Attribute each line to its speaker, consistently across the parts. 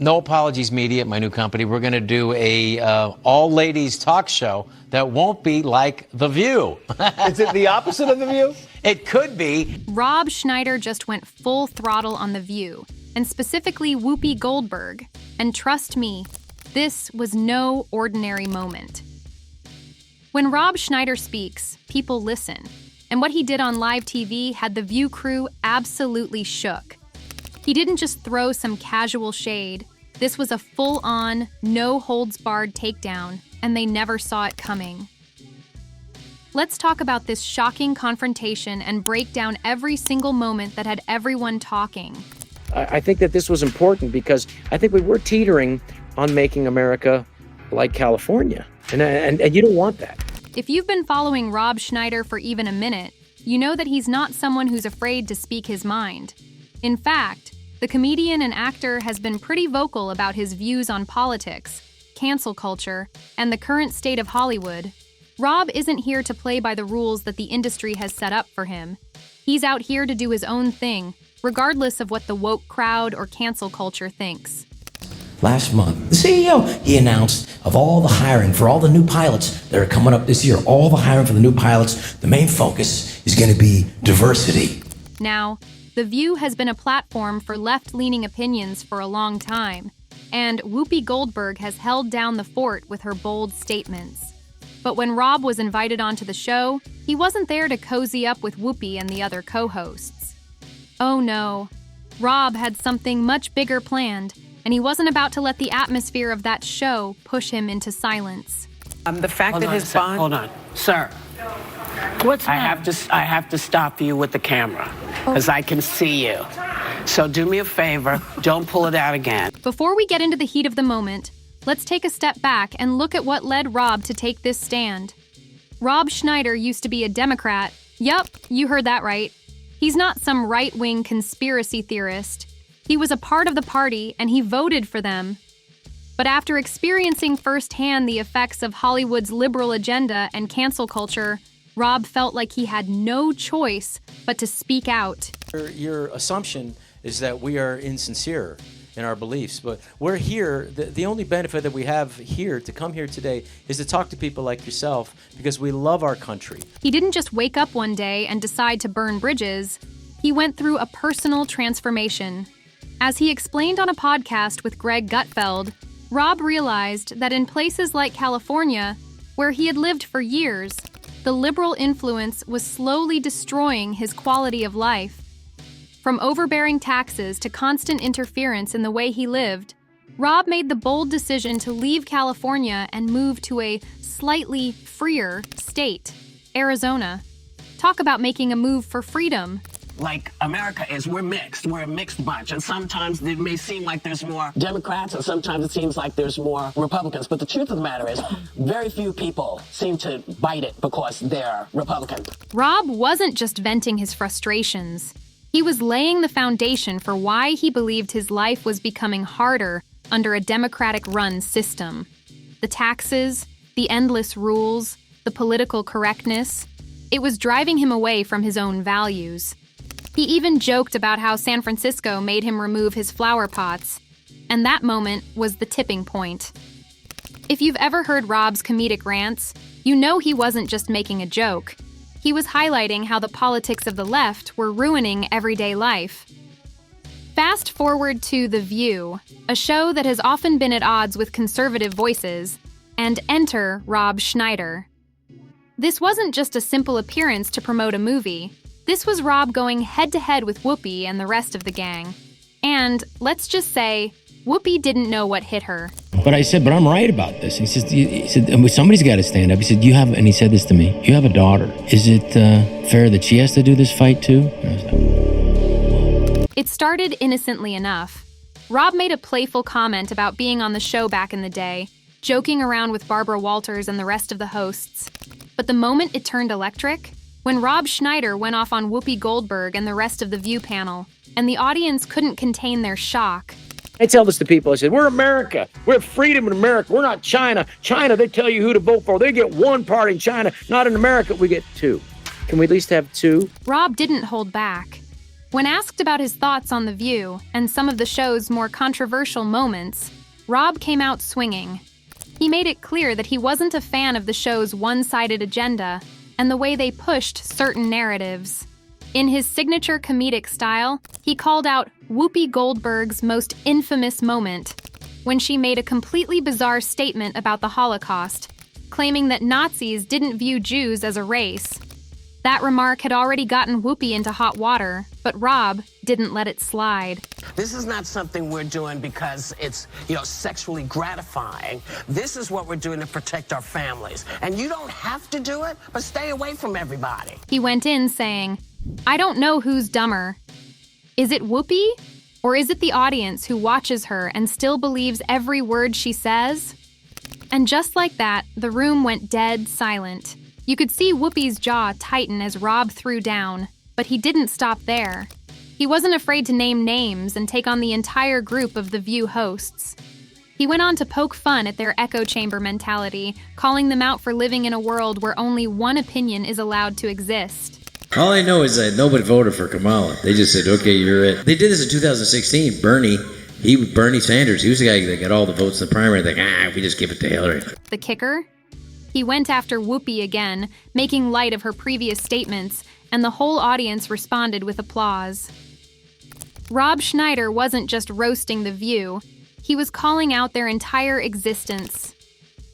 Speaker 1: No Apologies Media, my new company, we're going to do a all-ladies talk show that won't be like The View.
Speaker 2: Is it the opposite of The View?
Speaker 1: It could be.
Speaker 3: Rob Schneider just went full throttle on The View, and specifically Whoopi Goldberg. And trust me, this was no ordinary moment. When Rob Schneider speaks, people listen. And what he did on live TV had The View crew absolutely shook. He didn't just throw some casual shade. This was a full-on, no-holds-barred takedown, and they never saw it coming. Let's talk about this shocking confrontation and break down every single moment that had everyone talking.
Speaker 4: I think that this was important because I think we were teetering on making America like California, and you don't want that.
Speaker 3: If you've been following Rob Schneider for even a minute, you know that he's not someone who's afraid to speak his mind. In fact, the comedian and actor has been pretty vocal about his views on politics, cancel culture, and the current state of Hollywood. Rob isn't here to play by the rules that the industry has set up for him. He's out here to do his own thing, regardless of what the woke crowd or cancel culture thinks.
Speaker 5: Last month, the CEO, he announced of all the hiring for all the new pilots that are coming up this year, all the hiring for the new pilots, the main focus is going to be diversity.
Speaker 3: Now, The View has been a platform for left-leaning opinions for a long time, and Whoopi Goldberg has held down the fort with her bold statements. But when Rob was invited onto the show, he wasn't there to cozy up with Whoopi and the other co-hosts. Oh no, Rob had something much bigger planned, and he wasn't about to let the atmosphere of that show push him into silence.
Speaker 6: The fact that his bond...
Speaker 7: Hold on, sir.
Speaker 6: What's
Speaker 7: I have to stop you with the camera because I can see you. So do me a favor, don't pull it out again.
Speaker 3: Before we get into the heat of the moment, let's take a step back and look at what led Rob to take this stand. Rob Schneider used to be a Democrat. Yup, you heard that right. He's not some right-wing conspiracy theorist. He was a part of the party and he voted for them. But after experiencing firsthand the effects of Hollywood's liberal agenda and cancel culture, Rob felt like he had no choice but to speak out.
Speaker 1: Your assumption is that we are insincere in our beliefs, but we're here. The only benefit that we have here to come here today is to talk to people like yourself because we love our country.
Speaker 3: He didn't just wake up one day and decide to burn bridges. He went through a personal transformation. As he explained on a podcast with Greg Gutfeld, Rob realized that in places like California, where he had lived for years, the liberal influence was slowly destroying his quality of life. From overbearing taxes to constant interference in the way he lived, Rob made the bold decision to leave California and move to a slightly freer state, Arizona. Talk about making a move for freedom.
Speaker 7: Like America is, we're mixed. We're a mixed bunch. And sometimes it may seem like there's more Democrats and sometimes it seems like there's more Republicans. But the truth of the matter is very few people seem to bite it because they're Republican.
Speaker 3: Rob wasn't just venting his frustrations. He was laying the foundation for why he believed his life was becoming harder under a Democratic-run system. The taxes, the endless rules, the political correctness, it was driving him away from his own values. He even joked about how San Francisco made him remove his flower pots, and that moment was the tipping point. If you've ever heard Rob's comedic rants, you know he wasn't just making a joke. He was highlighting how the politics of the left were ruining everyday life. Fast forward to The View, a show that has often been at odds with conservative voices, and enter Rob Schneider. This wasn't just a simple appearance to promote a movie. This was Rob going head-to-head with Whoopi and the rest of the gang. And, let's just say, Whoopi didn't know what hit her.
Speaker 5: But I said, but I'm right about this. He said, somebody's got to stand up. He said, and he said this to me, you have a daughter. Is it fair that she has to do this fight too? And I was like,
Speaker 3: it started innocently enough. Rob made a playful comment about being on the show back in the day, joking around with Barbara Walters and the rest of the hosts. But the moment it turned electric, when Rob Schneider went off on Whoopi Goldberg and the rest of the View panel, and the audience couldn't contain their shock.
Speaker 4: I tell this to people. I said, we're America. We have freedom in America. We're not China. China, they tell you who to vote for. They get one party in China. Not in America, we get two. Can we at least have two?
Speaker 3: Rob didn't hold back. When asked about his thoughts on The View and some of the show's more controversial moments, Rob came out swinging. He made it clear that he wasn't a fan of the show's one-sided agenda and the way they pushed certain narratives. In his signature comedic style, he called out Whoopi Goldberg's most infamous moment, when she made a completely bizarre statement about the Holocaust, claiming that Nazis didn't view Jews as a race. That remark had already gotten Whoopi into hot water, but Rob didn't let it slide.
Speaker 7: This is not something we're doing because it's, sexually gratifying. This is what we're doing to protect our families. And you don't have to do it, but stay away from everybody.
Speaker 3: He went in saying, "I don't know who's dumber. Is it Whoopi? Or is it the audience who watches her and still believes every word she says?" And just like that, the room went dead silent. You could see Whoopi's jaw tighten as Rob threw down, but he didn't stop there. He wasn't afraid to name names and take on the entire group of The View hosts. He went on to poke fun at their echo chamber mentality, calling them out for living in a world where only one opinion is allowed to exist.
Speaker 5: All I know is that nobody voted for Kamala. They just said, okay, you're it. They did this in 2016. Bernie Sanders, he was the guy that got all the votes in the primary. We just give it to Hillary.
Speaker 3: The kicker? He went after Whoopi again, making light of her previous statements, and the whole audience responded with applause. Rob Schneider wasn't just roasting The View, he was calling out their entire existence.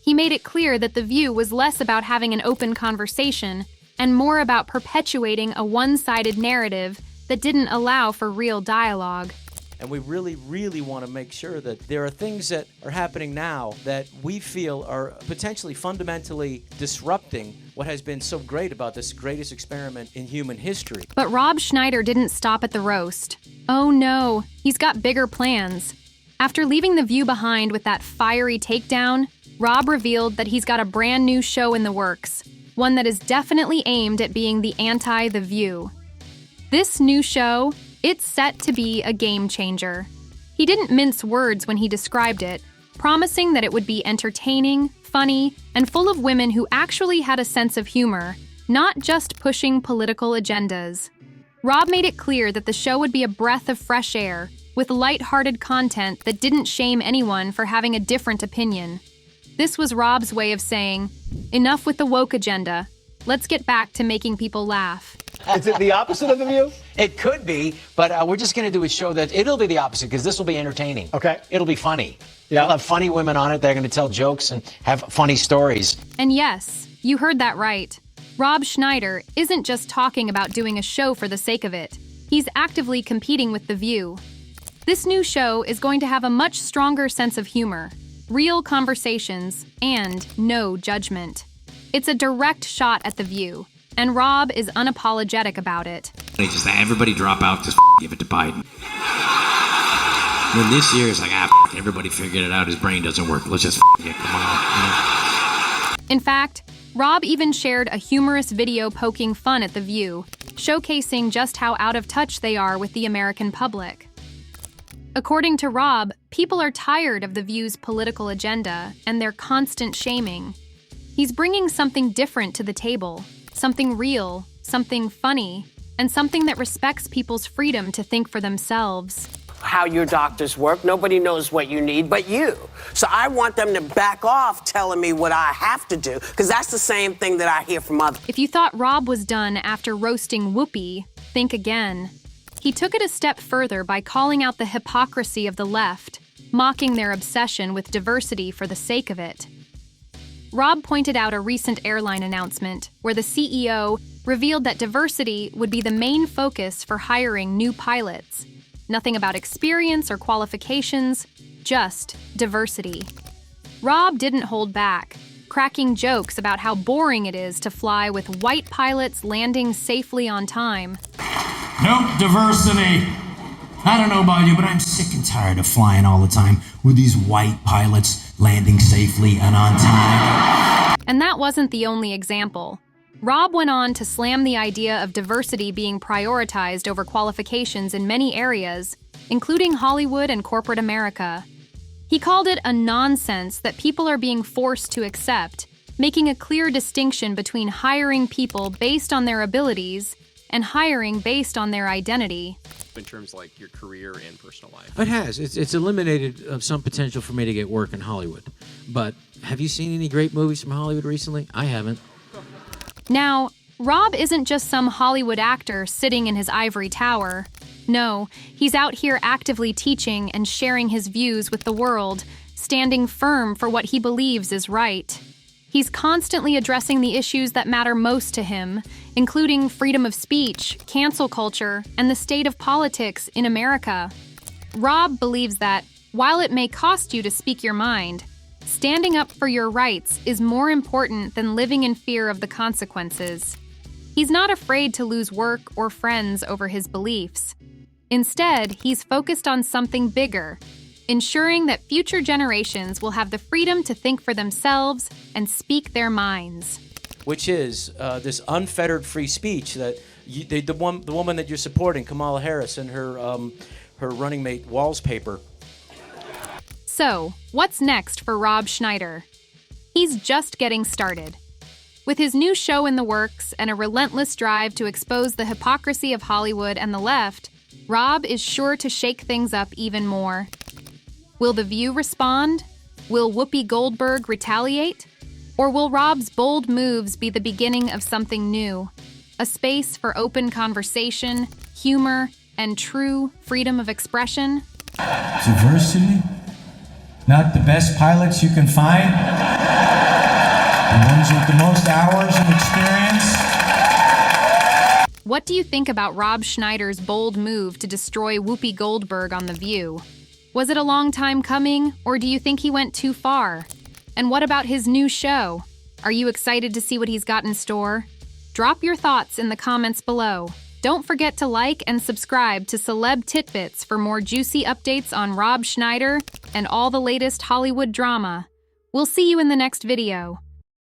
Speaker 3: He made it clear that The View was less about having an open conversation and more about perpetuating a one-sided narrative that didn't allow for real dialogue.
Speaker 1: And we really, really want to make sure that there are things that are happening now that we feel are potentially fundamentally disrupting what has been so great about this greatest experiment in human history.
Speaker 3: But Rob Schneider didn't stop at the roast. Oh no, he's got bigger plans. After leaving The View behind with that fiery takedown, Rob revealed that he's got a brand new show in the works, one that is definitely aimed at being the anti-The View. This new show, it's set to be a game changer. He didn't mince words when he described it, promising that it would be entertaining, funny, and full of women who actually had a sense of humor, not just pushing political agendas. Rob made it clear that the show would be a breath of fresh air, with light-hearted content that didn't shame anyone for having a different opinion. This was Rob's way of saying, enough with the woke agenda. Let's get back to making people laugh.
Speaker 2: Is it the opposite of The View?
Speaker 4: It could be, but we're just going to do a show that it'll be the opposite because this will be entertaining.
Speaker 2: Okay.
Speaker 4: It'll be funny.
Speaker 2: Yeah.
Speaker 4: We'll have funny women on it. They're going to tell jokes and have funny stories.
Speaker 3: And yes, you heard that right. Rob Schneider isn't just talking about doing a show for the sake of it. He's actively competing with The View. This new show is going to have a much stronger sense of humor, real conversations, and no judgment. It's a direct shot at The View, and Rob is unapologetic about it.
Speaker 5: They just everybody drop out, just give it to Biden. Then this year it's like, everybody figured it out. His brain doesn't work. Let's just it. Come on.
Speaker 3: In fact, Rob even shared a humorous video poking fun at The View, showcasing just how out of touch they are with the American public. According to Rob, people are tired of The View's political agenda and their constant shaming. He's bringing something different to the table, something real, something funny, and something that respects people's freedom to think for themselves.
Speaker 7: How your doctors work. Nobody knows what you need but you. So I want them to back off telling me what I have to do, because that's the same thing that I hear from others.
Speaker 3: If you thought Rob was done after roasting Whoopi, think again. He took it a step further by calling out the hypocrisy of the left, mocking their obsession with diversity for the sake of it. Rob pointed out a recent airline announcement where the CEO revealed that diversity would be the main focus for hiring new pilots. Nothing about experience or qualifications, just diversity. Rob didn't hold back, cracking jokes about how boring it is to fly with white pilots landing safely on time.
Speaker 8: Nope, diversity. I don't know about you, but I'm sick and tired of flying all the time with these white pilots landing safely and on time.
Speaker 3: And that wasn't the only example. Rob went on to slam the idea of diversity being prioritized over qualifications in many areas, including Hollywood and corporate America. He called it a nonsense that people are being forced to accept, making a clear distinction between hiring people based on their abilities and hiring based on their identity.
Speaker 9: In terms of like your career and personal life?
Speaker 5: It has. It's eliminated some potential for me to get work in Hollywood. But have you seen any great movies from Hollywood recently? I haven't.
Speaker 3: Now, Rob isn't just some Hollywood actor sitting in his ivory tower. No, he's out here actively teaching and sharing his views with the world, standing firm for what he believes is right. He's constantly addressing the issues that matter most to him, including freedom of speech, cancel culture, and the state of politics in America. Rob believes that, while it may cost you to speak your mind, standing up for your rights is more important than living in fear of the consequences. He's not afraid to lose work or friends over his beliefs. Instead, he's focused on something bigger, ensuring that future generations will have the freedom to think for themselves and speak their minds.
Speaker 1: Which is this unfettered free speech that the woman that you're supporting, Kamala Harris, and her running mate Wallspaper.
Speaker 3: So, what's next for Rob Schneider? He's just getting started. With his new show in the works and a relentless drive to expose the hypocrisy of Hollywood and the left, Rob is sure to shake things up even more. Will The View respond? Will Whoopi Goldberg retaliate? Or will Rob's bold moves be the beginning of something new? A space for open conversation, humor, and true freedom of expression?
Speaker 8: Diversity? Not the best pilots you can find? The ones with the most hours of experience?
Speaker 3: What do you think about Rob Schneider's bold move to destroy Whoopi Goldberg on The View? Was it a long time coming, or do you think he went too far? And what about his new show? Are you excited to see what he's got in store? Drop your thoughts in the comments below. Don't forget to like and subscribe to Celeb Titbits for more juicy updates on Rob Schneider and all the latest Hollywood drama. We'll see you in the next video.